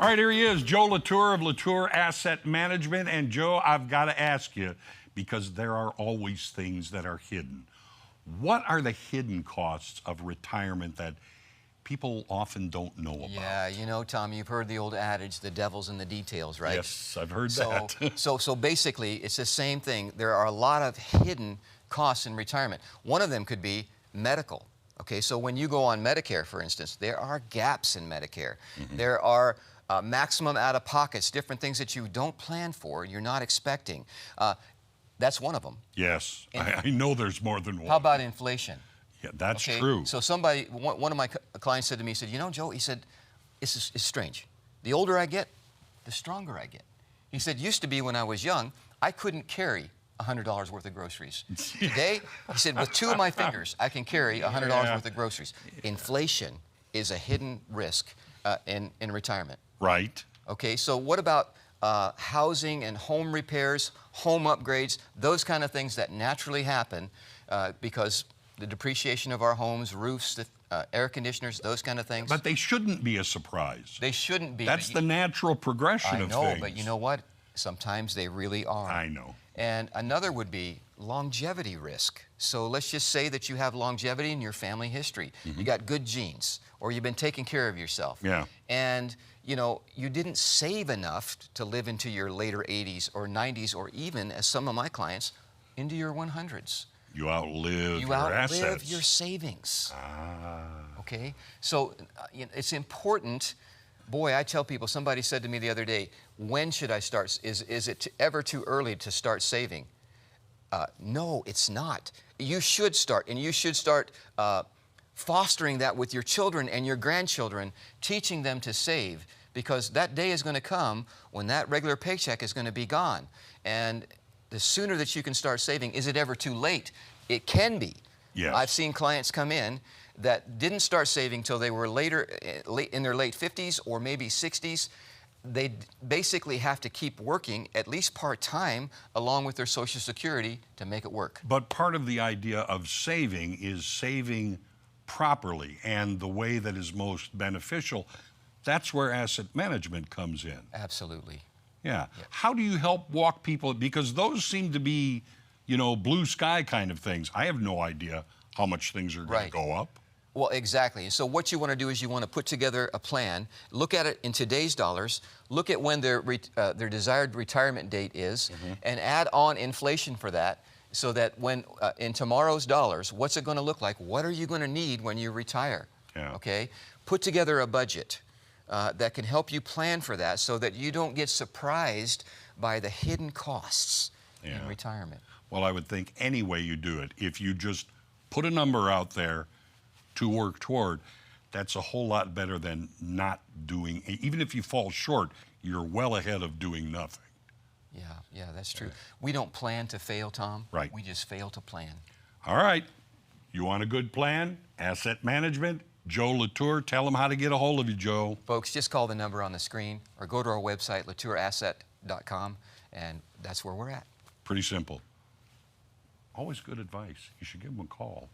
All right, here he is, Joe Latour of Latour Asset Management. And Joe, I've got to ask you, because there are always things that are hidden. What are the hidden costs of retirement that people often don't know about? Yeah, you know, Tom, you've heard the old adage, the devil's in the details, right? Yes, I've heard that. So basically, it's the same thing. There are a lot of hidden costs in retirement. One of them could be medical. Okay, so when you go on Medicare, for instance, there are gaps in Medicare. There are maximum out-of-pockets, different things that you don't plan for, you're not expecting. That's one of them. Yes, I know there's more than one. How about inflation? Yeah, that's Okay, true. So one of my clients said to me, he said, you know, Joe, he said, it's strange. The older I get, the stronger I get. He said, used to be when I was young, I couldn't carry $100 worth of groceries. Today, he said, with two of my fingers, I can carry $100 worth of groceries. Inflation is a hidden risk in retirement. Right. Okay, so what about housing and home repairs, home upgrades, those kind of things that naturally happen because the depreciation of our homes, roofs, air conditioners, those kind of things. But they shouldn't be a surprise. They shouldn't be. That's the natural progression of things. I know, but you know what? Sometimes they really are. I know. And another would be longevity risk. So let's just say that you have longevity in your family history. You got good genes, or you've been taking care of yourself. Yeah. And you know, you didn't save enough to live into your later 80s or 90s, or even, as some of my clients, into your 100s. You outlive your assets. You outlive your savings. Okay? So it's important. Boy, I tell people, somebody said to me the other day, when should I start? Is it ever too early to start saving? No, it's not. You should start, and you should start fostering that with your children and your grandchildren, teaching them to save, because that day is going to come when that regular paycheck is going to be gone. And the sooner that you can start saving, is it ever too late? It can be. Yes. I've seen clients come in that didn't start saving till they were later, in their late 50s or maybe 60s. They basically have to keep working, at least part-time, along with their Social Security to make it work. But part of the idea of saving is saving properly and the way that is most beneficial. That's where asset management comes in. Absolutely. Yeah. How do you help walk people? Because those seem to be, you know, blue sky kind of things. I have no idea how much things are going to go up. Well, exactly. So what you want to do is you want to put together a plan, look at it in today's dollars, look at when their desired retirement date is, and add on inflation for that, so that when in tomorrow's dollars, what's it going to look like? What are you going to need when you retire? Yeah. Okay? Put together a budget that can help you plan for that, so that you don't get surprised by the hidden costs in retirement. Well, I would think any way you do it, if you just put a number out there to work toward, that's a whole lot better than not doing. Even if you fall short, you're well ahead of doing nothing. Yeah, that's true. We don't plan to fail, Tom. Right. We just fail to plan. All right. You want a good plan? Asset management? Joe Latour. Tell them how to get a hold of you, Joe. Folks, just call the number on the screen or go to our website, latourasset.com, and that's where we're at. Pretty simple. Always good advice. You should give them a call.